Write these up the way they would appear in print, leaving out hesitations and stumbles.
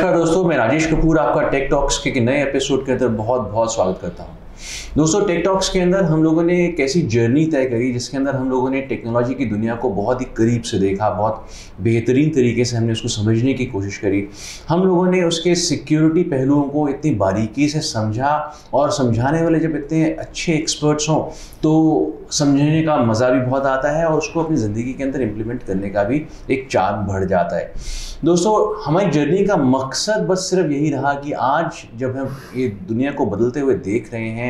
नमस्कार दोस्तों, मैं राजेश कपूर आपका टेक टॉक्स के एक नए एपिसोड के अंदर बहुत बहुत स्वागत करता हूं। दोस्तों, टेक टॉक्स के अंदर हम लोगों ने एक ऐसी जर्नी तय करी जिसके अंदर हम लोगों ने टेक्नोलॉजी की दुनिया को बहुत ही करीब से देखा, बहुत बेहतरीन तरीके से हमने उसको समझने की कोशिश करी। हम लोगों ने उसके सिक्योरिटी पहलुओं को इतनी बारीकी से समझा और समझाने वाले जब इतने अच्छे एक्सपर्ट्स हों तो समझने का मज़ा भी बहुत आता है और उसको अपनी ज़िंदगी के अंदर इम्प्लीमेंट करने का भी एक चार्म बढ़ जाता है। दोस्तों, हमारी जर्नी का मकसद बस सिर्फ यही रहा कि आज जब हम ये दुनिया को बदलते हुए देख रहे हैं,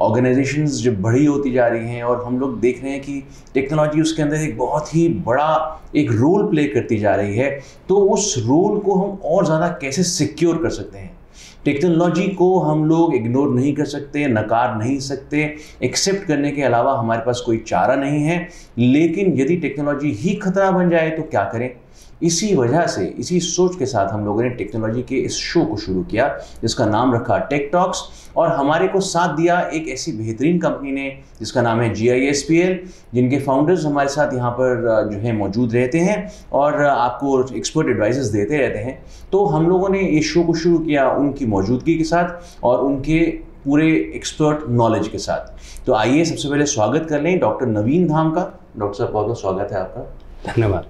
ऑर्गेनाइजेशंस जब बड़ी होती जा रही हैं और हम लोग देख रहे हैं कि टेक्नोलॉजी उसके अंदर एक बहुत ही बड़ा एक रोल प्ले करती जा रही है, तो उस रोल को हम और ज़्यादा कैसे सिक्योर कर सकते हैं। टेक्नोलॉजी को हम लोग इग्नोर नहीं कर सकते, नकार नहीं सकते, एक्सेप्ट करने के अलावा हमारे पास कोई चारा नहीं है। लेकिन यदि टेक्नोलॉजी ही खतरा बन जाए तो क्या करें? इसी वजह से, इसी सोच के साथ हम लोगों ने टेक्नोलॉजी के इस शो को शुरू किया जिसका नाम रखा टेक टॉक्स। और हमारे को साथ दिया एक ऐसी बेहतरीन कंपनी ने जिसका नाम है GISPL, जिनके फाउंडर्स हमारे साथ यहाँ पर जो है मौजूद रहते हैं और आपको एक्सपर्ट एडवाइसेस देते रहते हैं। तो हम लोगों ने इस शो को शुरू किया उनकी मौजूदगी के साथ और उनके पूरे एक्सपर्ट नॉलेज के साथ। तो आइए सबसे पहले स्वागत कर लें डॉक्टर नवीन धाम का। डॉक्टर साहब, बहुत बहुत स्वागत है आपका। धन्यवाद।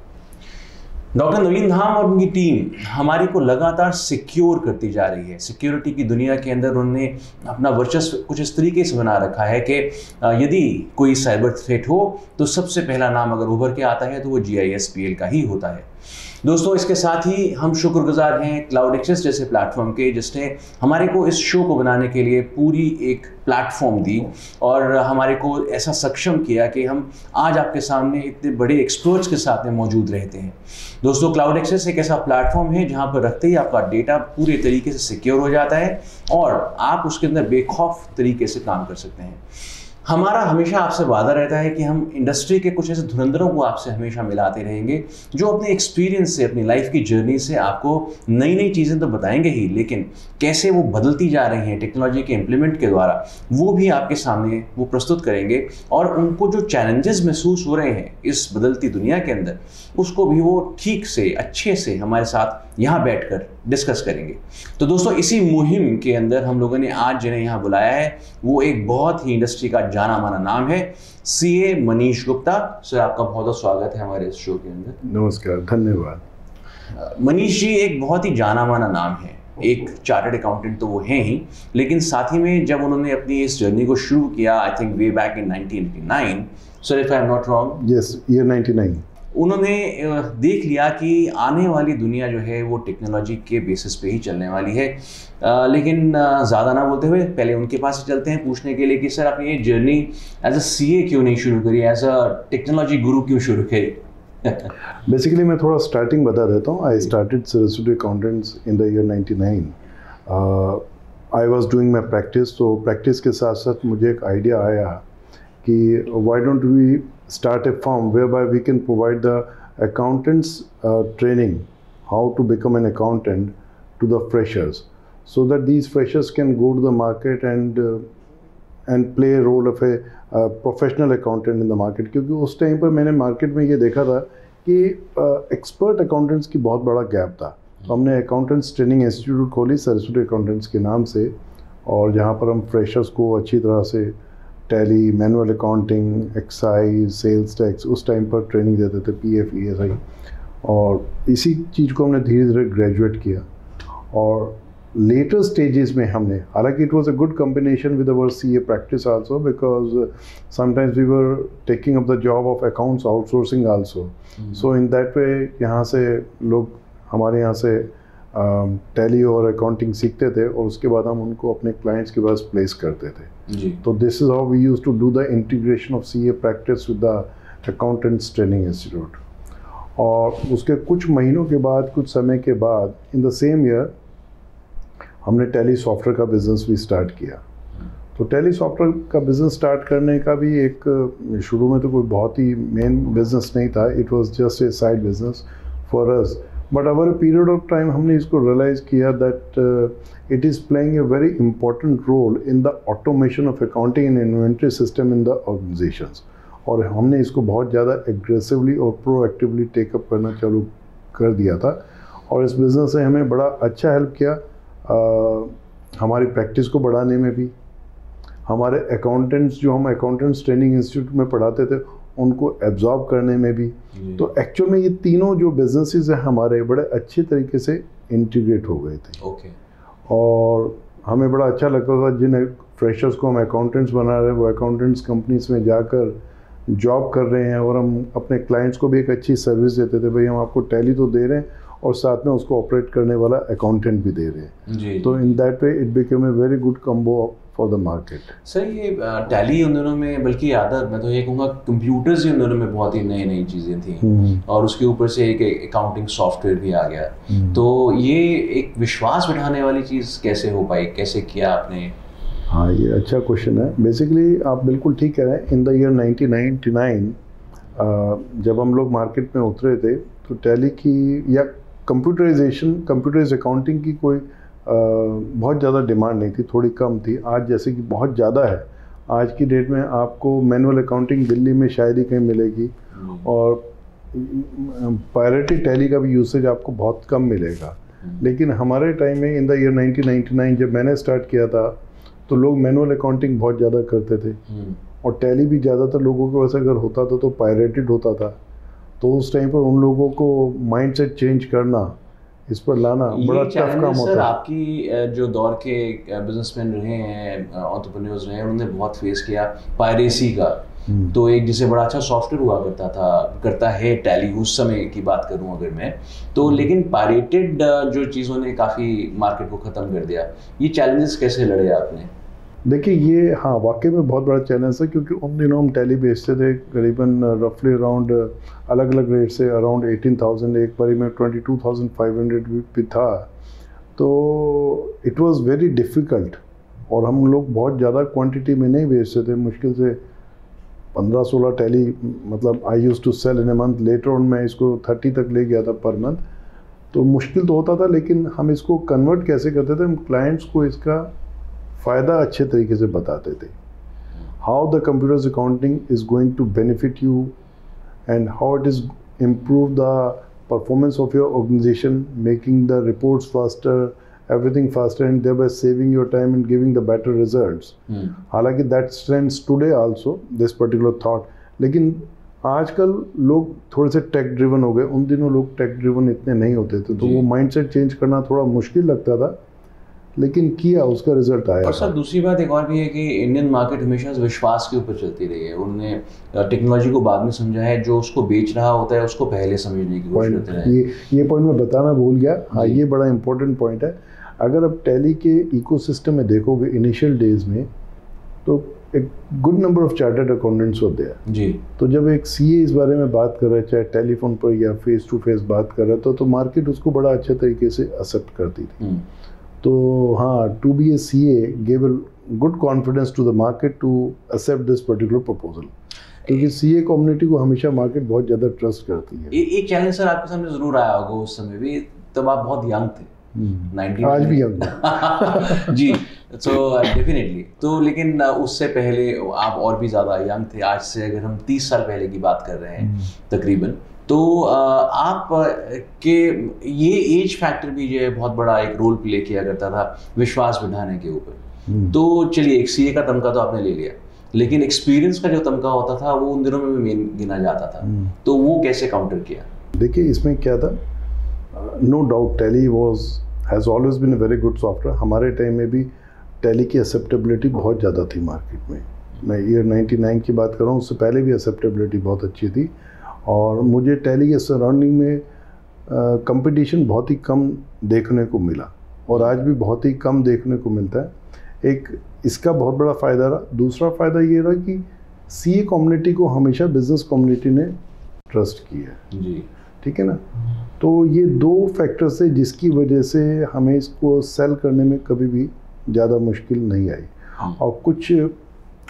डॉक्टर नवीन धाम और उनकी टीम हमारे को लगातार सिक्योर करती जा रही है। सिक्योरिटी की दुनिया के अंदर उन्होंने अपना वर्चस्व कुछ इस तरीके से बना रखा है कि यदि कोई साइबर थ्रेट हो तो सबसे पहला नाम अगर उभर के आता है तो वो GISPL का ही होता है। दोस्तों, इसके साथ ही हम शुक्रगुजार हैं क्लाउड एक्सेस जैसे प्लेटफॉर्म के, जिसने हमारे को इस शो को बनाने के लिए पूरी एक प्लेटफॉर्म दी और हमारे को ऐसा सक्षम किया कि हम आज आपके सामने इतने बड़े एक्सपर्ट्स के साथ में मौजूद रहते हैं। दोस्तों, क्लाउड एक्सेस एक ऐसा प्लेटफॉर्म है जहां पर रखते ही आपका डेटा पूरे तरीके से सिक्योर हो जाता है और आप उसके अंदर बेखौफ तरीके से काम कर सकते हैं। हमारा हमेशा आपसे वादा रहता है कि हम इंडस्ट्री के कुछ ऐसे धुरंधरों को आपसे हमेशा मिलाते रहेंगे जो अपने एक्सपीरियंस से, अपनी लाइफ की जर्नी से आपको नई नई चीज़ें तो बताएंगे ही, लेकिन कैसे वो बदलती जा रही हैं टेक्नोलॉजी के इम्प्लीमेंट के द्वारा, वो भी आपके सामने वो प्रस्तुत करेंगे और उनको जो चैलेंजेस महसूस हो रहे हैं इस बदलती दुनिया के अंदर, उसको भी वो ठीक से, अच्छे से हमारे साथ यहाँ बैठकर डिस्कस करेंगे। तो दोस्तों, इसी मुहिम के अंदर हम लोगों ने आज जिन्हें यहाँ बुलाया है वो एक बहुत ही इंडस्ट्री का जाना माना नाम है, CA मनीष गुप्ता। सर, आपका बहुत बहुत स्वागत है हमारे इस शो के अंदर। नमस्कार, धन्यवाद। मनीष जी एक बहुत ही जाना माना नाम है, एक चार्टर्ड अकाउंटेंट तो वो हैं ही, लेकिन साथ ही में जब उन्होंने अपनी इस जर्नी को शुरू किया, I think way back in 1989, sir if I am not wrong, yes, year 99, उन्होंने देख लिया कि आने वाली दुनिया जो है वो टेक्नोलॉजी के बेसिस पे ही चलने वाली है। लेकिन ज़्यादा ना बोलते हुए पहले उनके पास ही चलते हैं पूछने के लिए कि सर आपने ये जर्नी एज अ CA क्यों नहीं शुरू करी, एज अ टेक्नोलॉजी गुरु क्यों शुरू करी? बेसिकली मैं थोड़ा स्टार्टिंग बता देता हूँ। I started Saraswati accountants in the year 99। I was doing my practice, तो प्रैक्टिस के साथ साथ मुझे एक आइडिया आया कि why don't we start a firm whereby we can provide the accountants training how to become an accountant to the freshers, so that these freshers can go to the market and play a role of a professional accountant in the market। क्योंकि उस time पर मैंने market में ये देखा था कि expert accountants की बहुत बड़ा गैप था। तो हमने अकाउंटेंट्स ट्रेनिंग इंस्टीट्यूट खोली सरस्वती अकाउंटेंट्स के नाम से, और जहाँ पर हम फ्रेशर्स को अच्छी तरह से Tally, manual accounting, excise, sales tax उस टाइम पर ट्रेनिंग देते थे, PF, ESI, और इसी चीज़ को हमने धीरे धीरे ग्रेजुएट किया। और लेटर स्टेजेस में हमने, हालांकि it was a good combination with our CA practice also, because sometimes we were taking up the job of accounts outsourcing also. So in that way यहाँ से लोग हमारे यहाँ से टैली और अकाउंटिंग सीखते थे और उसके बाद हम उनको अपने क्लाइंट्स के पास प्लेस करते थे जी। तो this is how we used to do the integration of CA practice with the accountants training institute. और उसके कुछ महीनों के बाद, कुछ समय के बाद, इन द सेम ईयर हमने टैली सॉफ्टवेयर का बिज़नेस भी स्टार्ट किया। तो टैली सॉफ्टवेयर का बिज़नेस स्टार्ट करने का भी एक, शुरू में तो कोई बहुत ही मेन बिज़नेस नहीं था, it was just a side business for us. But over a period of time हमने इसको रियलाइज़ किया that it is playing a very important role in the automation of accounting and inventory system in the organisations. और हमने इसको बहुत ज़्यादा aggressively और proactively take up करना चालू कर दिया था। और इस बिज़नेस ने हमें बड़ा अच्छा हेल्प किया हमारी प्रैक्टिस को बढ़ाने में भी, हमारे अकाउंटेंट्स जो हम अकाउंटेंट्स ट्रेनिंग इंस्टीट्यूट में पढ़ाते थे उनको एब्जॉर्ब करने में भी। तो एक्चुअल में ये तीनों जो बिजनेसेस हैं हमारे बड़े अच्छे तरीके से इंटीग्रेट हो गए थे। और हमें बड़ा अच्छा लगता था जिन फ्रेशर्स को हम अकाउंटेंट्स बना रहे हैं वो अकाउंटेंट्स कंपनीज में जाकर जॉब कर रहे हैं, और हम अपने क्लाइंट्स को भी एक अच्छी सर्विस देते थे, भाई हम आपको टैली तो दे रहे हैं और साथ में उसको ऑपरेट करने वाला अकाउंटेंट भी दे रहे हैं। तो इन that way it became a very good combo for the market. Sir ये टैली उन दिनों में, बल्कि आदत मैं तो ये कहूँगा कंप्यूटर्स ही उन दिनों में बहुत ही नई नई चीज़ें थी, और उसके ऊपर से एक अकाउंटिंग सॉफ्टवेयर भी आ गया। तो ये एक विश्वास बिठाने वाली चीज़ कैसे हो पाई, कैसे किया आपने? हाँ, ये अच्छा क्वेश्चन है। बेसिकली आप बिल्कुल ठीक कह रहे हैं। इन द ईयर 1999 जब हम लोग मार्केट में उतरे थे तो टैली की या कंप्यूटराइज अकाउंटिंग की कोई बहुत ज़्यादा डिमांड नहीं थी, थोड़ी कम थी। आज जैसे कि बहुत ज़्यादा है। आज की डेट में आपको मैनुअल अकाउंटिंग दिल्ली में शायद ही कहीं मिलेगी, और पायरेटेड टैली का भी यूसेज आपको बहुत कम मिलेगा। लेकिन हमारे टाइम में इन द ईयर 1999 जब मैंने स्टार्ट किया था तो लोग मैनुअल अकाउंटिंग बहुत ज़्यादा करते थे, और टैली भी ज़्यादातर लोगों के वैसे अगर होता था तो पायरेटेड होता था। तो उस टाइम पर उन लोगों को माइंडसेट चेंज करना, इस पर लाना बड़ा टफ काम होता है। आपकी जो दौर के बिजनेसमैन रहे हैं, एंटरप्रेन्योर्स रहे हैं, उन्होंने बहुत फेस किया पायरेसी का। तो एक जिसे बड़ा अच्छा सॉफ्टवेयर हुआ करता है टैली, उस समय की बात करूं अगर मैं तो, लेकिन पायरेटेड जो चीज़ों ने काफ़ी मार्केट को ख़त्म कर दिया। ये चैलेंजेस कैसे लड़े आपने? देखिए ये हाँ वाकई में बहुत बड़ा चैलेंज है, क्योंकि उन दिनों हम टैली बेचते थे करीबन रफली अराउंड अलग अलग रेट से अराउंड 18,000, एक बारी में 22,500 भी था। तो इट वाज वेरी डिफ़िकल्ट, और हम लोग बहुत ज़्यादा क्वांटिटी में नहीं बेचते थे। मुश्किल से 15-16 टैली, मतलब I use to sell in a month. Later on मैं इसको 30 तक ले गया था पर मंथ। तो मुश्किल तो होता था, लेकिन हम इसको कन्वर्ट कैसे करते थे, हम क्लाइंट्स को इसका फ़ायदा अच्छे तरीके से बताते थे। How the computers accounting is going to benefit you and how it is improve the performance of your organisation, making the reports faster, everything faster, and thereby saving your time and giving the better results. हालांकि that stands today also this particular thought, लेकिन आजकल लोग थोड़े से take driven हो गए। उन दिनों लोग टेक ड्रिवन इतने नहीं होते थे, तो वो माइंडसेट चेंज करना थोड़ा मुश्किल लगता था, लेकिन किया, उसका रिजल्ट आया। और सर दूसरी बात एक और भी है कि इंडियन मार्केट हमेशा विश्वास के ऊपर चलती रही है। उन्होंने टेक्नोलॉजी को बाद में समझा है, जो उसको बेच रहा होता है उसको पहले समझने की कोशिश करते हैं। ये पॉइंट मैं बताना भूल गया। हाँ, ये बड़ा इंपॉर्टेंट पॉइंट है। अगर आप टैली के इकोसिस्टम में देखोगे इनिशियल डेज में, तो एक good number of chartered accountants होते हैं जी। तो जब एक सीए इस बारे में बात कर रहा है, चाहे टेलीफोन पर या फेस टू फेस बात कर रहा है, तो मार्केट उसको बड़ा अच्छे तरीके से एक्सेप्ट करती थी। तो हाँ, to be a CA gave a good confidence to the market to accept this particular proposal, क्योंकि सीए कम्युनिटी को हमेशा मार्केट बहुत ज़्यादा ट्रस्ट करती है। एक चैलेंज सर आपके सामने ज़रूर आया होगा उस समय भी, तब आप बहुत यंग थे। आज भी यंग जी। सो डेफिनेटली तो, लेकिन उससे पहले आप और भी ज़्यादा यंग थे। आज से अगर हम 30 साल पहले की बात कर रहे हैं तकरीबन, तो आप के ये एज फैक्टर भी जो है बहुत बड़ा एक रोल प्ले किया करता था विश्वास बढ़ाने के ऊपर। तो चलिए, एक सीए का तमगा तो आपने ले लिया, लेकिन एक्सपीरियंस का जो तमगा होता था वो उन दिनों में भी मेन गिना जाता था, तो वो कैसे काउंटर किया? देखिए इसमें क्या था, no doubt Tally has always been a very good software. हमारे टाइम में भी टैली की एक्सेप्टेबिलिटी बहुत ज़्यादा थी मार्केट में। मैं ईयर 99 की बात कर रहा हूँ, उससे पहले भी एक्सेप्टेबिलिटी बहुत अच्छी थी, और मुझे टैली के सराउंडिंग में कंपटीशन बहुत ही कम देखने को मिला, और आज भी बहुत ही कम देखने को मिलता है। एक इसका बहुत बड़ा फ़ायदा रहा। दूसरा फ़ायदा ये रहा कि सीए कम्युनिटी को हमेशा बिजनेस कम्युनिटी ने ट्रस्ट किया है जी, ठीक है ना। तो ये दो फैक्टर्स है जिसकी वजह से हमें इसको सेल करने में कभी भी ज़्यादा मुश्किल नहीं आई। और कुछ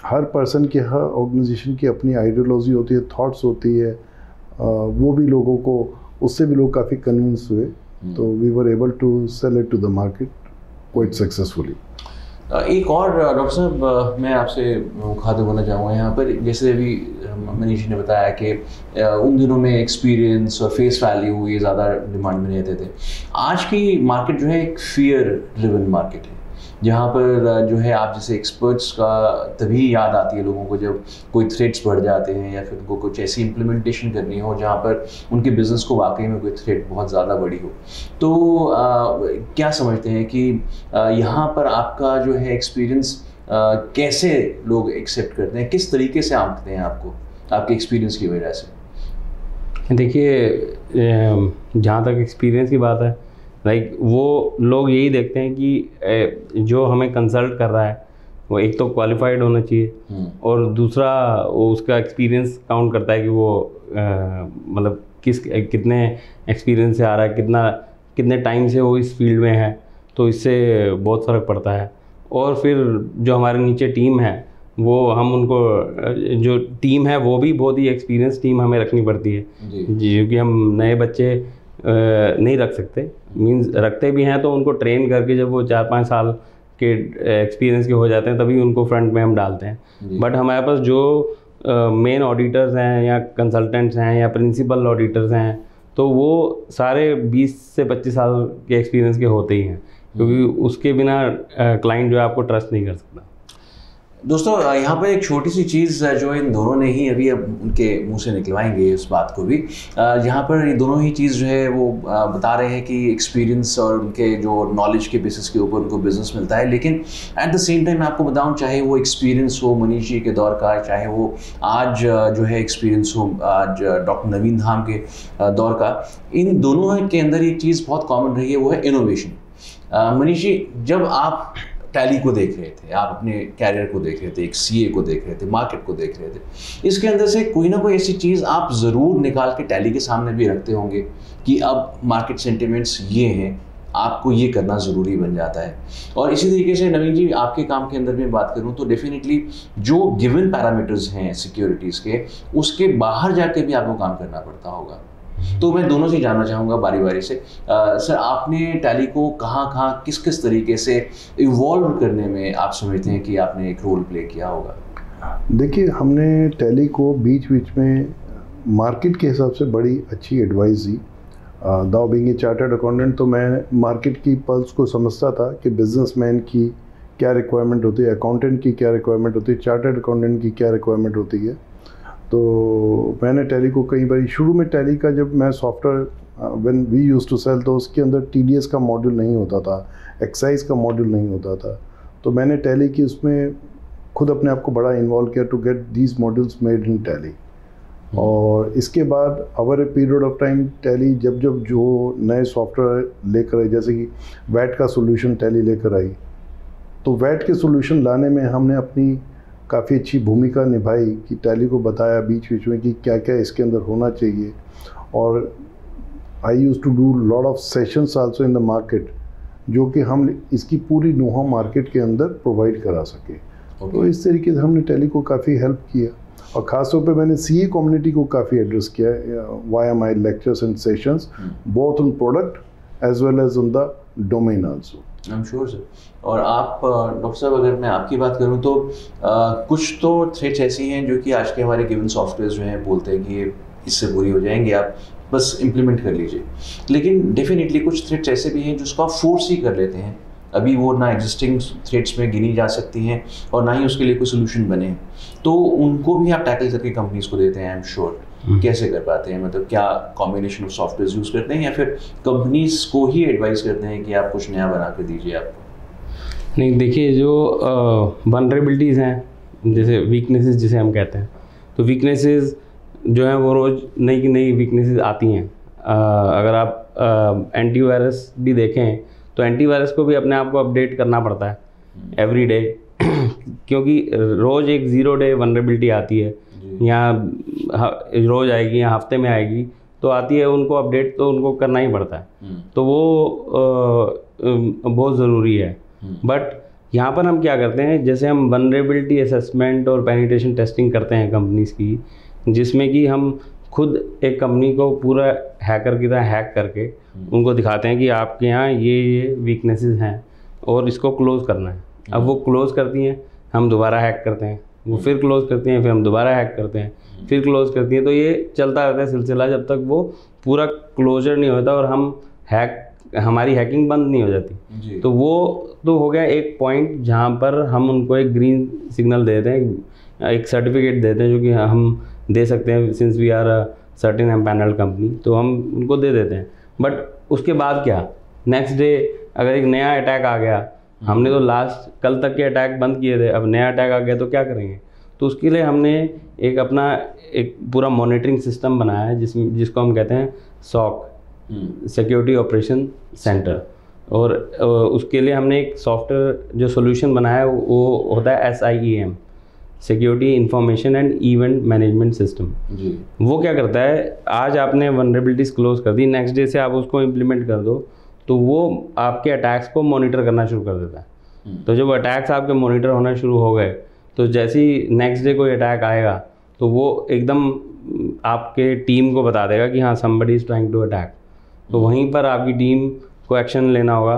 हर पर्सन की, हर ऑर्गेनाइजेशन की अपनी आइडियोलॉजी होती है, थॉट्स होती है, वो भी लोगों को, उससे भी लोग काफ़ी कन्विंस हुए। तो we were able to sell it to the market quite successfully. एक और डॉक्टर साहब मैं आपसे मुखातिब होना चाहूँगा यहाँ पर, जैसे अभी मनीष ने बताया कि उन दिनों में एक्सपीरियंस और फेस वैल्यू ये ज़्यादा डिमांड में रहते थे। आज की मार्केट जो है एक फियर ड्रिवन मार्केट है, जहाँ पर जो है आप जैसे एक्सपर्ट्स का तभी याद आती है लोगों को जब कोई थ्रेट्स बढ़ जाते हैं या फिर उनको कुछ ऐसी इम्प्लीमेंटेशन करनी हो जहाँ पर उनके बिजनेस को वाकई में कोई थ्रेट बहुत ज़्यादा बड़ी हो। तो क्या समझते हैं कि यहाँ पर आपका जो है एक्सपीरियंस कैसे लोग एक्सेप्ट करते हैं, किस तरीके से आंकते हैं आपको आपके एक्सपीरियंस की वजह से? देखिए, जहाँ तक एक्सपीरियंस की बात है, लाइक वो लोग यही देखते हैं कि जो हमें कंसल्ट कर रहा है वो एक तो क्वालिफाइड होना चाहिए और दूसरा वो उसका एक्सपीरियंस काउंट करता है कि वो मतलब कितने एक्सपीरियंस से आ रहा है, कितने टाइम से वो इस फील्ड में है, तो इससे बहुत फ़र्क पड़ता है। और फिर जो हमारे नीचे टीम है वो हम उनको जो टीम है वो भी बहुत ही एक्सपीरियंस टीम हमें रखनी पड़ती है, क्योंकि हम नए बच्चे नहीं रख सकते, मींस रखते भी हैं तो उनको ट्रेन करके जब वो 4-5 साल के एक्सपीरियंस के हो जाते हैं तभी उनको फ्रंट में हम डालते हैं। बट हमारे पास जो मेन ऑडिटर्स हैं या कंसल्टेंट्स हैं या प्रिंसिपल ऑडिटर्स हैं तो वो सारे 20 से 25 साल के एक्सपीरियंस के होते ही हैं, क्योंकि उसके बिना क्लाइंट जो है आपको ट्रस्ट नहीं कर सकता। दोस्तों यहाँ पर एक छोटी सी चीज़ जो इन दोनों ने ही अभी अब उनके मुंह से निकलवाएंगे उस बात को भी, यहाँ पर ये दोनों ही चीज़ जो है वो बता रहे हैं कि एक्सपीरियंस और उनके जो नॉलेज के बेसिस के ऊपर उनको बिजनेस मिलता है। लेकिन एट द सेम टाइम मैं आपको बताऊँ, चाहे वो एक्सपीरियंस हो मनीष जी के दौर का, चाहे वो आज जो है एक्सपीरियंस हो आज डॉक्टर नवीन धाम के दौर का, इन दोनों के अंदर एक चीज़ बहुत कॉमन रही है, वो है इनोवेशन। मनीष जी, जब आप टैली को देख रहे थे, आप अपने कैरियर को देख रहे थे, एक सीए को देख रहे थे, मार्केट को देख रहे थे, इसके अंदर से कोई ना कोई ऐसी चीज़ आप ज़रूर निकाल के टैली के सामने भी रखते होंगे कि अब मार्केट सेंटिमेंट्स ये हैं, आपको ये करना ज़रूरी बन जाता है। और इसी तरीके से नवीन जी, आपके काम के अंदर भी बात करूँ तो डेफिनेटली जो गिवन पैरामीटर्स हैं सिक्योरिटीज़ के, उसके बाहर जाके भी आपको काम करना पड़ता होगा। तो मैं दोनों से जानना चाहूँगा बारी बारी से, सर आपने टैली को कहाँ किस तरीके से इवॉल्व करने में आप समझते हैं कि आपने एक रोल प्ले किया होगा? देखिए, हमने टैली को बीच में मार्केट के हिसाब से बड़ी अच्छी एडवाइस दी। दाव बीइंग ए चार्टर्ड अकाउंटेंट तो मैं मार्केट की पल्स को समझता था कि बिजनेसमैन की क्या रिक्वायरमेंट होती है, अकाउंटेंट की क्या रिक्वायरमेंट होती है, चार्टर्ड अकाउंटेंट की क्या रिक्वायरमेंट होती है। तो मैंने टैली को कई बार, शुरू में टैली का जब मैं software when we used to sell, तो उसके अंदर टीडीएस का मॉड्यूल नहीं होता था, एक्साइज का मॉड्यूल नहीं होता था। तो मैंने टैली की उसमें खुद अपने आप को बड़ा इन्वॉल्व किया to get these modules made in Tally. और इसके बाद over a period of time Tally जब जो नए सॉफ्टवेयर लेकर आई, जैसे कि वैट का सोल्यूशन टैली लेकर आई, तो वैट के सोल्यूशन लाने में हमने अपनी काफ़ी अच्छी भूमिका निभाई कि टैली को बताया बीच में कि क्या क्या इसके अंदर होना चाहिए। और I use to do lot of sessions also in the market, जो कि हम इसकी पूरी नोहा मार्केट के अंदर प्रोवाइड करा सके। तो इस तरीके से हमने टैली को काफ़ी हेल्प किया, और ख़ास तौर पे मैंने सीए कम्युनिटी को काफ़ी एड्रेस किया via my lectures and sessions, both on product as well as on the domain also. I am sure sir. और आप डॉक्टर साहब, अगर मैं आपकी बात करूं तो कुछ तो थ्रेट्स ऐसी हैं जो कि आज के हमारे गिवन सॉफ्टवेयर जो हैं बोलते हैं कि ये इससे पूरी हो जाएंगे, आप बस इम्प्लीमेंट कर लीजिए। लेकिन डेफिनेटली कुछ थ्रेट्स ऐसे भी हैं जिसको आप फोर्स ही कर लेते हैं, अभी वो ना एग्जिस्टिंग थ्रेट्स में गिनी जा सकती हैं और ना ही उसके लिए कोई सोल्यूशन बने हैं, तो उनको भी आप टैकल करके कंपनीज को देते हैं। आई एम श्योर कैसे कर पाते हैं, मतलब क्या कॉम्बिनेशन ऑफ सॉफ्टवेयर यूज़ करते हैं या फिर कंपनीज को ही एडवाइस करते हैं कि आप कुछ नया बना कर दीजिए आपको? नहीं, देखिए, जो वनरेबिलिटीज़ हैं, जैसे वीकनेसेस जिसे हम कहते हैं, तो वीकनेसेस जो हैं वो रोज़ नई वीकनेसेस आती हैं। अगर आप एंटीवायरस भी देखें तो एंटीवायरस को भी अपने आप को अपडेट करना पड़ता है एवरी डे क्योंकि रोज़ एक 0 डे वनरेबिलिटी आती है, या रोज़ आएगी या हफ्ते में आएगी तो आती है, उनको अपडेट तो उनको करना ही पड़ता है। तो वो बहुत ज़रूरी है। बट यहाँ पर हम क्या करते हैं, जैसे हम वनरेबिलिटी असेसमेंट और पेनिट्रेशन टेस्टिंग करते हैं कंपनीज़ की, जिसमें कि हम खुद एक कंपनी को पूरा हैकर की तरह हैक करके उनको दिखाते हैं कि आपके यहाँ ये वीकनेसेस हैं और इसको क्लोज़ करना है। अब वो क्लोज़ करती हैं, हम दोबारा हैक करते हैं, वो फिर क्लोज़ करती हैं, फिर हम दोबारा हैक करते हैं, फिर क्लोज़ करती हैं। तो ये चलता रहता है सिलसिला जब तक वो पूरा क्लोजर नहीं होता और हमारी हैकिंग बंद नहीं हो जाती। तो वो तो हो गया एक पॉइंट जहाँ पर हम उनको एक ग्रीन सिग्नल देते हैं, एक सर्टिफिकेट देते हैं जो कि हम दे सकते हैं, since we are a certain empanelled company, तो हम उनको दे देते हैं। बट उसके बाद क्या, नेक्स्ट डे अगर एक नया अटैक आ गया, हमने तो लास्ट कल तक के अटैक बंद किए थे, अब नया अटैक आ गया तो क्या करेंगे? तो उसके लिए हमने एक पूरा मॉनिटरिंग सिस्टम बनाया है जिसको हम कहते हैं SOC, सिक्योरिटी ऑपरेशन सेंटर। और उसके लिए हमने एक सॉफ्टवेयर जो सोल्यूशन बनाया है वो होता है SIEM, security information and event management system. वो क्या करता है, आज आपने वनरेबिलिटीज क्लोज कर दी, नेक्स्ट डे से आप उसको इम्प्लीमेंट कर दो तो वो आपके अटैक्स को मॉनिटर करना शुरू कर देता है। तो जब अटैक्स आपके मॉनिटर होना शुरू हो गए तो जैसे ही नेक्स्ट डे कोई अटैक आएगा तो वो एकदम आपके टीम को बता देगा कि हाँ somebody is trying to attack। तो वहीं पर आपकी टीम को एक्शन लेना होगा।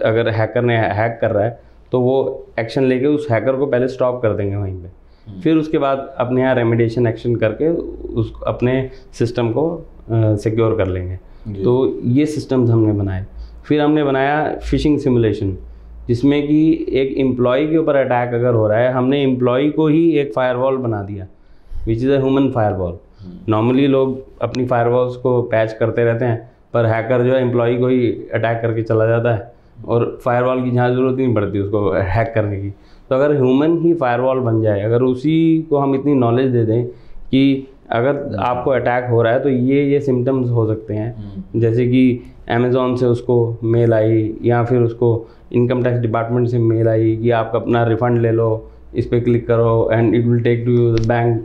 अगर हैकर ने हैक कर रहा है तो वो एक्शन लेके उस हैकर को पहले स्टॉप कर देंगे वहीं पे, फिर उसके बाद अपने यहाँ रेमिडिएशन एक्शन करके उस अपने सिस्टम को सिक्योर कर लेंगे। तो ये सिस्टम्स हमने बनाए। फिर हमने बनाया फिशिंग सिमुलेशन, जिसमें कि एक एम्प्लॉय के ऊपर अटैक अगर हो रहा है, हमने एम्प्लॉय को ही एक फायरवॉल बना दिया, which is a human firewall. Normally लोग अपनी फायरवॉल्स को पैच करते रहते हैं, पर हैकर जो है एम्प्लॉय को ही अटैक करके चला जाता है और फायरवॉल की जहाँ ज़रूरत ही नहीं पड़ती उसको हैक करने की। तो अगर ह्यूमन ही फायरवॉल बन जाए, अगर उसी को हम इतनी नॉलेज दे दें कि अगर आपको अटैक हो रहा है तो ये सिम्टम्स हो सकते हैं, जैसे कि अमेज़ॉन से उसको मेल आई या फिर उसको इनकम टैक्स डिपार्टमेंट से मेल आई कि आप अपना रिफ़ंड ले लो, इस पर क्लिक करो and it will take to the bank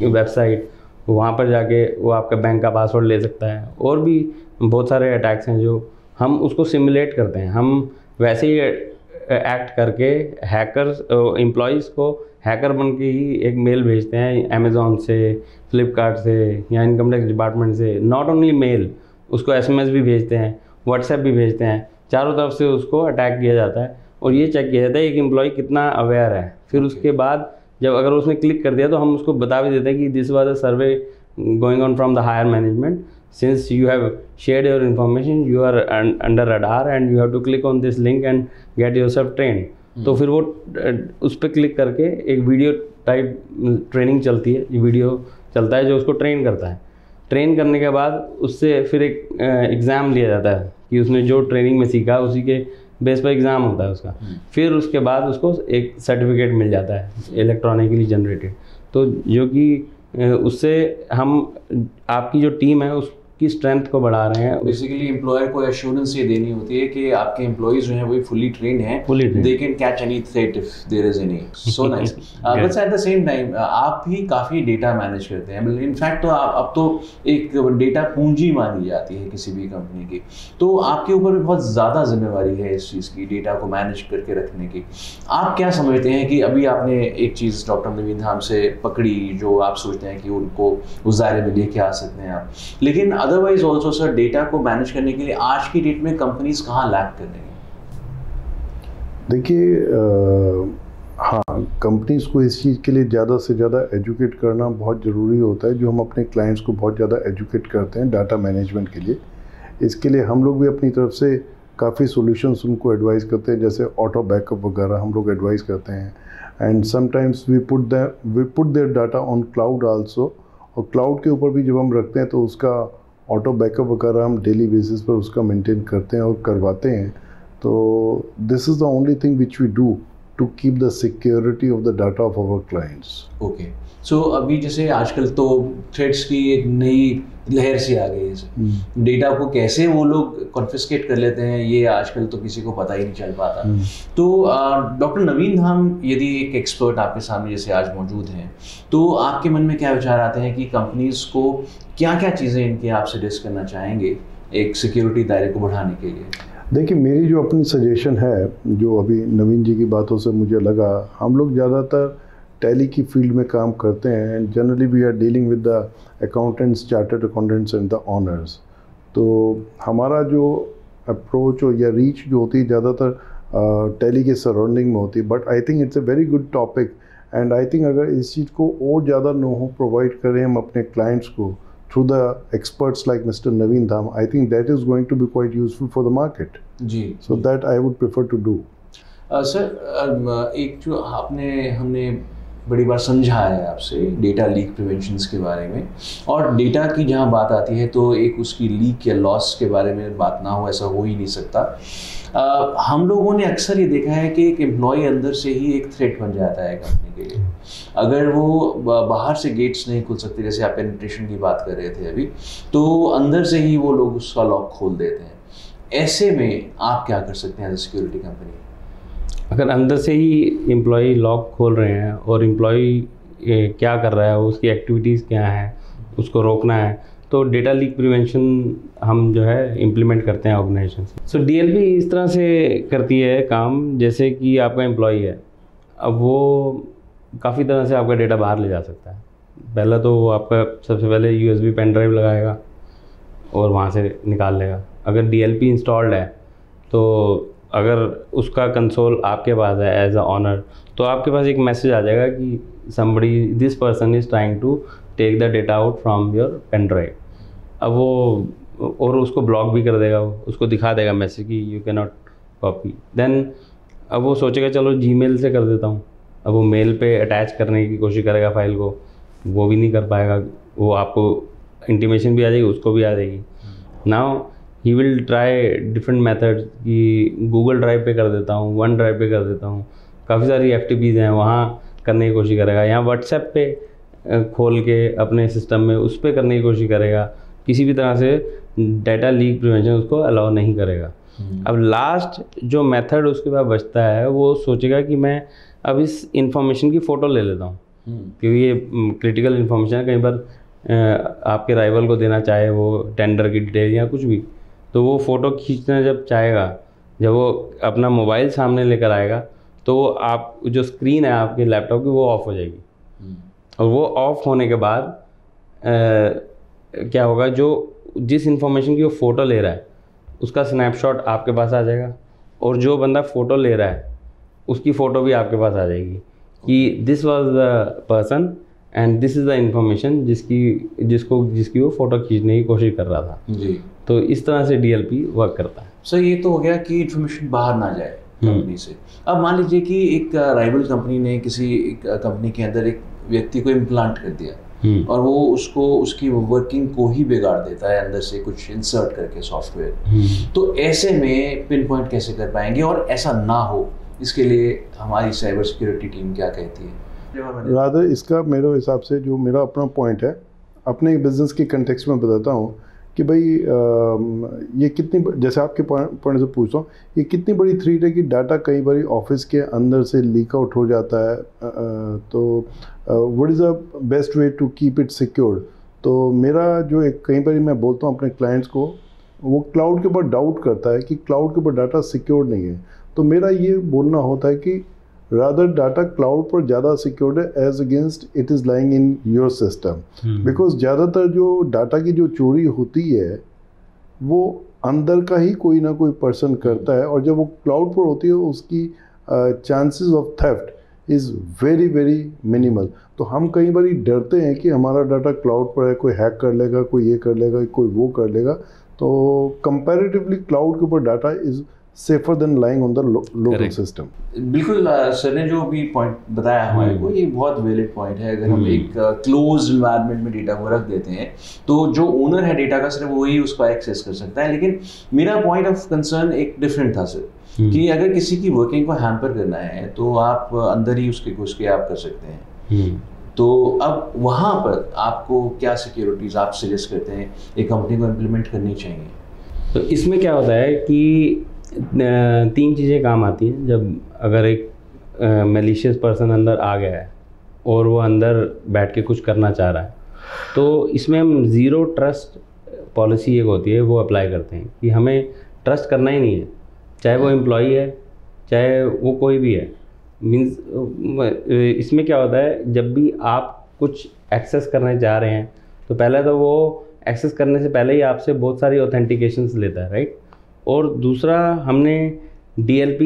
website, वहाँ पर जाके वो आपका बैंक का पासवर्ड ले सकता है। और भी बहुत सारे अटैक्स हैं जो हम उसको सिमुलेट करते हैं। हम वैसे ही एक्ट करके हैकर्स एम्प्लॉयज़ को हैकर बन के ही एक मेल भेजते हैं अमेज़ॉन से, फ्लिपकार्ट से या इनकम टैक्स डिपार्टमेंट से। नॉट ओनली मेल, उसको SMS भी भेजते हैं, व्हाट्सएप भी भेजते हैं, चारों तरफ से उसको अटैक किया जाता है और ये चेक किया जाता है एक एम्प्लॉय कितना अवेयर है। फिर उसके बाद जब अगर उसने क्लिक कर दिया तो हम उसको बता भी देते हैं कि this was a survey going on from the higher management, since you have shared your information you are under radar and you have to click on this link and get yourself trained। तो फिर वो उस पर click करके एक video type training चलती है, video चलता है जो उसको ट्रेन करता है। ट्रेन करने के बाद उससे फिर एक एग्ज़ाम लिया जाता है कि उसने जो ट्रेनिंग में सीखा उसी के बेस पर एग्ज़ाम होता है उसका। फिर उसके बाद उसको एक सर्टिफिकेट मिल जाता है इलेक्ट्रॉनिकली जनरेटेड। तो जो कि उससे हम आपकी जो टीम है उसकी स्ट्रेंथ को बढ़ा रहे हैं। बेसिकली एम्प्लॉयर को एश्योरेंस ये देनी होती है कि आपके एम्प्लॉइज जो हैं वो फुली ट्रेंड हैं, they can catch any threat if there is any. So nice. But at the same time आप भी काफ़ी डेटा मैनेज करते हैं। इनफैक्ट तो आप अब तो एक डेटा पूंजी मानी जाती है किसी भी कंपनी की, तो आपके ऊपर भी बहुत ज़्यादा जिम्मेवारी है इस चीज़ की, डेटा को मैनेज करके रखने की। आप क्या समझते हैं कि अभी आपने एक चीज़ डॉक्टर नवीन धाम से पकड़ी जो आप सोचते हैं कि उनको उस दायरे में लेके आ सकते हैं आप, लेकिन अदरवाइज ऑल्सो सर डेटा को मैनेज करने के लिए आज की डेट में कंपनीज कहाँ लैक कर रही हैं? देखिए हाँ, कंपनीज को इस चीज़ के लिए ज़्यादा से ज़्यादा एजुकेट करना बहुत ज़रूरी होता है। जो हम अपने क्लाइंट्स को बहुत ज़्यादा एजुकेट करते हैं डाटा मैनेजमेंट के लिए, इसके लिए हम लोग भी अपनी तरफ से काफ़ी सॉल्यूशंस उनको एडवाइस करते हैं, जैसे ऑटो बैकअप वगैरह हम लोग एडवाइस करते हैं। And sometimes we put their data on cloud also, और क्लाउड के ऊपर भी जब हम रखते हैं तो उसका ऑटो बैकअप वगैरह हम डेली बेसिस पर उसका मेंटेन करते हैं और करवाते हैं। तो this is the only thing which we do to keep the security of the data of our clients. Okay, so अभी जैसे आजकल तो थ्रेड्स की एक नई लहर सी आ गई है, डेटा को कैसे वो लोग कॉन्फिस्केट कर लेते हैं ये आजकल तो किसी को पता ही नहीं चल पाता। तो डॉक्टर नवीन धाम यदि एक एक्सपर्ट आपके सामने जैसे आज मौजूद हैं, तो आपके मन में क्या विचार आते हैं कि कंपनीज को क्या क्या चीज़ें इनके आप सजेस्ट करना चाहेंगे एक सिक्योरिटी दायरे को बढ़ाने के लिए? देखिए, मेरी जो अपनी सजेशन है, जो अभी नवीन जी की बातों से मुझे लगा, हम लोग ज़्यादातर टैली की फील्ड में काम करते हैं and generally we are dealing with the accountants, chartered accountants and the owners. तो हमारा जो अप्रोच या रीच जो होती है ज़्यादातर टेली के सराउंडिंग में होती है, but I think it's a very good topic and I think अगर इस चीज़ को और ज़्यादा नो हो प्रोवाइड करें हम अपने क्लाइंट्स को through the experts like Mr. Naveen Dham, I think that is going to be quite useful for the market. जी. So that I would prefer to do. Sir एक जो हमने बड़ी बार समझा है आपसे डेटा लीक प्रिवेंशंस के बारे में, और डेटा की जहाँ बात आती है तो एक उसकी लीक या लॉस के बारे में बात ना हो, ऐसा हो ही नहीं सकता। हम लोगों ने अक्सर ये देखा है कि एक एम्प्लॉय अंदर से ही एक थ्रेट बन जाता है कंपनी के लिए। अगर वो बाहर से गेट्स नहीं खुल सकते, जैसे आप पेनिट्रेशन की बात कर रहे थे अभी, तो अंदर से ही वो लोग उसका लॉक खोल देते हैं। ऐसे में आप क्या कर सकते हैं एज ए सिक्योरिटी कंपनी? अगर अंदर से ही एम्प्लॉय लॉक खोल रहे हैं और एम्प्लॉय क्या कर रहा है, उसकी एक्टिविटीज़ क्या हैं, उसको रोकना है, तो डेटा लीक प्रिवेंशन हम जो है इम्प्लीमेंट करते हैं ऑर्गेनाइजेशन से। सो डीएलपी इस तरह से करती है काम, जैसे कि आपका एम्प्लॉय है, अब वो काफ़ी तरह से आपका डेटा बाहर ले जा सकता है। पहला तो वो आपका सबसे पहले यूएसबी पेन ड्राइव लगाएगा और वहाँ से निकाल लेगा। अगर डीएलपी इंस्टॉल्ड है तो अगर उसका कंसोल आपके पास है एज अ ऑनर, तो आपके पास एक मैसेज आ जाएगा कि somebody this person is trying to take the data out from your pen drive. अब वो और उसको ब्लॉक भी कर देगा, वो उसको दिखा देगा मैसेज कि you can not copy. Then अब वो सोचेगा चलो जीमेल से कर देता हूँ। अब वो मेल पे अटैच करने की कोशिश करेगा फाइल को, वो भी नहीं कर पाएगा। वो आपको इंटीमेशन भी आ जाएगी, उसको भी आ जाएगी। Now he will try different methods कि गूगल ड्राइव पे कर देता हूँ, वन ड्राइव पे कर देता हूँ, काफ़ी सारी FTPs हैं वहाँ करने की कोशिश करेगा, या व्हाट्सएप पे खोल के अपने सिस्टम में उस पर करने की कोशिश करेगा। किसी भी तरह से डेटा लीक प्रिवेंशन उसको अलाउ नहीं करेगा। अब लास्ट जो मेथड उसके बाद बचता है, वो सोचेगा कि मैं अब इस इंफॉर्मेशन की फ़ोटो ले लेता हूँ, क्योंकि ये क्रिटिकल इन्फॉर्मेशन है। कई बार आपके राइवल को देना चाहे वो टेंडर की डिटेल या कुछ भी, तो वो फ़ोटो खींचना जब चाहेगा, जब वो अपना मोबाइल सामने लेकर आएगा, तो वो आप जो स्क्रीन है आपके लैपटॉप की वो ऑफ हो जाएगी। और वो ऑफ होने के बाद क्या होगा, जो जिस इंफॉर्मेशन की वो फ़ोटो ले रहा है उसका स्नैपशॉट आपके पास आ जाएगा, और जो बंदा फ़ोटो ले रहा है उसकी फ़ोटो भी आपके पास आ जाएगी कि this was the person and this is the information जिसकी वो फ़ोटो खींचने की कोशिश कर रहा था जी। तो इस तरह से DLP वर्क करता है। सर ये तो हो गया कि इन्फॉर्मेशन बाहर ना जाए कंपनी से। अब मान लीजिए कि एक राइवल कंपनी ने किसी कंपनी के अंदर एक व्यक्ति को इम्प्लांट कर दिया और वो उसकी वर्किंग को ही बिगाड़ देता है अंदर से कुछ इंसर्ट करके सॉफ्टवेयर। तो ऐसे में पिन पॉइंट कैसे कर पाएंगे, और ऐसा ना हो इसके लिए हमारी साइबर सिक्योरिटी टीम क्या कहती है? रादर इसका मेरे हिसाब से जो मेरा अपना पॉइंट है, अपने बिजनेस के कंटेक्स्ट में बताता हूँ कि भाई ये कितनी, जैसे आपके पॉइंट से पूछता हूँ, ये कितनी बड़ी थ्रेट है कि डाटा कई बार ऑफिस के अंदर से लीक आउट हो जाता है। तो what is the best way to keep it secured? तो मेरा जो एक कई बार मैं बोलता हूँ अपने क्लाइंट्स को, वो क्लाउड के ऊपर डाउट करता है कि क्लाउड के ऊपर डाटा सिक्योर नहीं है, तो मेरा ये बोलना होता है कि रादर डाटा क्लाउड पर ज़्यादा सिक्योर्ड है as against it is lying in your system, because ज़्यादातर जो डाटा की जो चोरी होती है वो अंदर का ही कोई ना कोई पर्सन करता है, और जब वो क्लाउड पर होती है उसकी chances of theft is very very minimal. तो हम कई बार डरते हैं कि हमारा डाटा क्लाउड पर है, कोई हैक कर लेगा, कोई ये कर लेगा, कोई वो कर लेगा। तो कंपैरेटिवली क्लाउड के ऊपर data is safer than lying on the local system. बिल्कुल सर ने जो भी पॉइंट बताया हमारे को, ये बहुत वैलिड पॉइंट है। अगर हम एक क्लोज एनवायरनमेंट में डेटा को रख देते हैं तो जो ओनर है डेटा का सिर्फ वही उसका एक्सेस कर सकता है। लेकिन मेरा पॉइंट ऑफ कंसर्न एक डिफरेंट था सर, कि अगर किसी की वर्किंग को हैम्पर करना है तो आप अंदर ही उसके घुस के आप कर सकते हैं। तो अब वहाँ पर आपको क्या सिक्योरिटीज आप सजेस्ट करते हैं एक कंपनी को इम्प्लीमेंट करनी चाहिए? तो इसमें क्या होता है कि 3 चीज़ें काम आती हैं। जब अगर एक मैलिशियस पर्सन अंदर आ गया है और वो अंदर बैठ के कुछ करना चाह रहा है, तो इसमें हम ज़ीरो ट्रस्ट पॉलिसी एक होती है वो अप्लाई करते हैं कि हमें ट्रस्ट करना ही नहीं है, चाहे वो एम्प्लॉई है चाहे वो कोई भी है। मीन्स इसमें क्या होता है, जब भी आप कुछ एक्सेस करने जा रहे हैं तो पहले तो वो एक्सेस करने से पहले ही आपसे बहुत सारी ऑथेंटिकेशंस लेता है, राइट। और दूसरा हमने DLP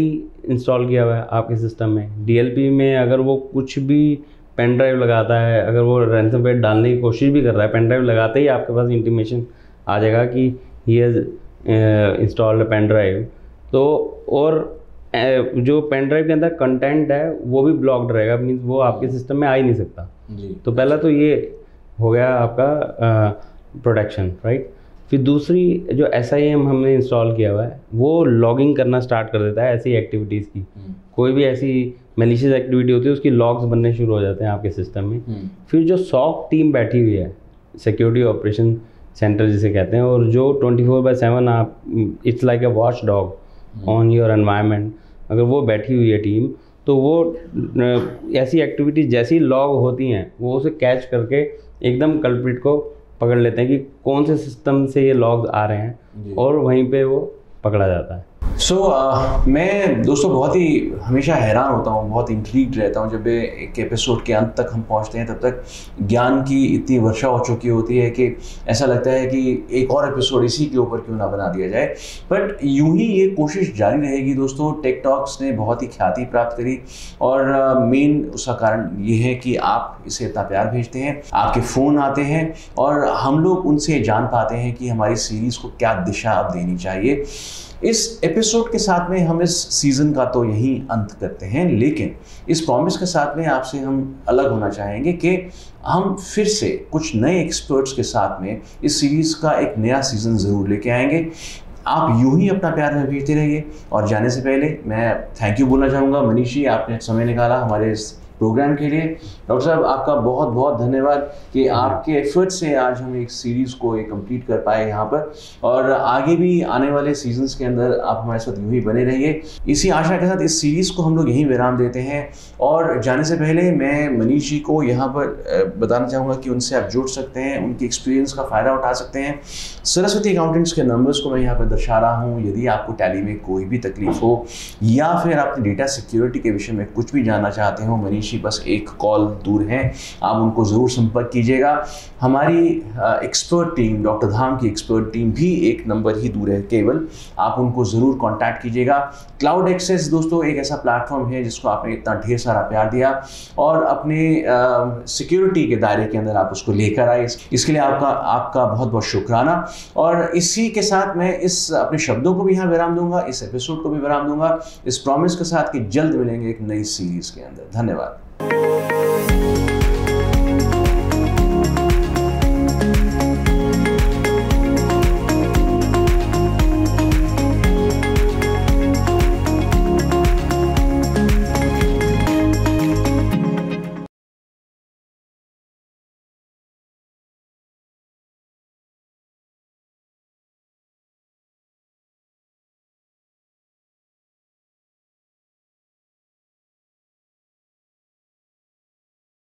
इंस्टॉल किया हुआ है आपके सिस्टम में। DLP में अगर वो कुछ भी पेन ड्राइव लगाता है, अगर वो रैंसमवेयर डालने की कोशिश भी कर रहा है, पेन ड्राइव लगाते ही आपके पास इंटीमेशन आ जाएगा कि he has installed pen drive. तो और जो पेन ड्राइव के अंदर कंटेंट है वो भी ब्लॉक्ड रहेगा, मीन्स वो आपके सिस्टम में आ ही नहीं सकता जी। तो पहला तो ये हो गया आपका प्रोटेक्शन, राइट। फिर दूसरी जो SIEM हमने इंस्टॉल किया हुआ है वो लॉगिंग करना स्टार्ट कर देता है ऐसी एक्टिविटीज़ की। कोई भी ऐसी मैलिशियस एक्टिविटी होती है उसकी लॉग्स बनने शुरू हो जाते हैं आपके सिस्टम में। फिर जो SOC टीम बैठी हुई है, सिक्योरिटी ऑपरेशन सेंटर जिसे कहते हैं, और जो 24/7 आप it's like a watch dog on your environment, अगर वो बैठी हुई है टीम, तो वो ऐसी एक्टिविटीज जैसी लॉग होती हैं वो उसे कैच करके एकदम कल्प्रिट को पकड़ लेते हैं कि कौन से सिस्टम से ये लॉग्स आ रहे हैं, और वहीं पे वो पकड़ा जाता है। मैं दोस्तों बहुत ही हमेशा हैरान होता हूँ, बहुत इंट्रीग्ड रहता हूँ जब एक एपिसोड के अंत तक हम पहुँचते हैं। तब तक ज्ञान की इतनी वर्षा हो चुकी होती है कि ऐसा लगता है कि एक और एपिसोड इसी के ऊपर क्यों ना बना दिया जाए। बट यूं ही ये कोशिश जारी रहेगी दोस्तों। टेक टॉक्स ने बहुत ही ख्याति प्राप्त करी, और मेन उसका कारण ये है कि आप इसे इतना प्यार भेजते हैं, आपके फ़ोन आते हैं, और हम लोग उनसे जान पाते हैं कि हमारी सीरीज़ को क्या दिशा अब देनी चाहिए। इस एपिसोड के साथ में हम इस सीज़न का तो यही अंत करते हैं, लेकिन इस प्रॉमिस के साथ में आपसे हम अलग होना चाहेंगे कि हम फिर से कुछ नए एक्सपर्ट्स के साथ में इस सीरीज़ का एक नया सीज़न ज़रूर लेके आएंगे। आप यूं ही अपना प्यार में भेजते रहिए। और जाने से पहले मैं थैंक यू बोलना चाहूँगा मनीष जी, आपने समय निकाला हमारे इस प्रोग्राम के लिए। डॉक्टर साहब आपका बहुत बहुत धन्यवाद कि आपके एफर्ट से आज हम एक सीरीज़ को एक कंप्लीट कर पाए यहाँ पर, और आगे भी आने वाले सीजन्स के अंदर आप हमारे साथ यूँ ही बने रहिए। इसी आशा के साथ इस सीरीज़ को हम लोग यहीं विराम देते हैं। और जाने से पहले मैं मनीष जी को यहाँ पर बताना चाहूँगा कि उनसे आप जुड़ सकते हैं, उनके एक्सपीरियंस का फ़ायदा उठा सकते हैं। सरस्वती अकाउंटेंट्स के नंबर्स को मैं यहाँ पर दर्शा रहा हूँ। यदि आपको टैली में कोई भी तकलीफ हो, या फिर अपनी डेटा सिक्योरिटी के विषय में कुछ भी जानना चाहते हो, मनीष जी बस एक कॉल दूर हैं, आप उनको ज़रूर संपर्क कीजिएगा। हमारी एक्सपर्ट टीम, डॉक्टर धाम की एक्सपर्ट टीम भी एक नंबर ही दूर है केवल, आप उनको ज़रूर कांटेक्ट कीजिएगा। क्लाउड एक्सेस दोस्तों एक ऐसा प्लेटफॉर्म है जिसको आपने इतना ढेर सारा प्यार दिया, और अपने सिक्योरिटी के दायरे के अंदर आप उसको लेकर आए, इसके लिए आपका बहुत बहुत शुक्राना। और इसी के साथ मैं इस अपने शब्दों को भी यहाँ विराम दूंगा, इस एपिसोड को भी विराम दूंगा, इस प्रॉमिस के साथ कि जल्द मिलेंगे एक नई सीरीज़ के अंदर। धन्यवाद।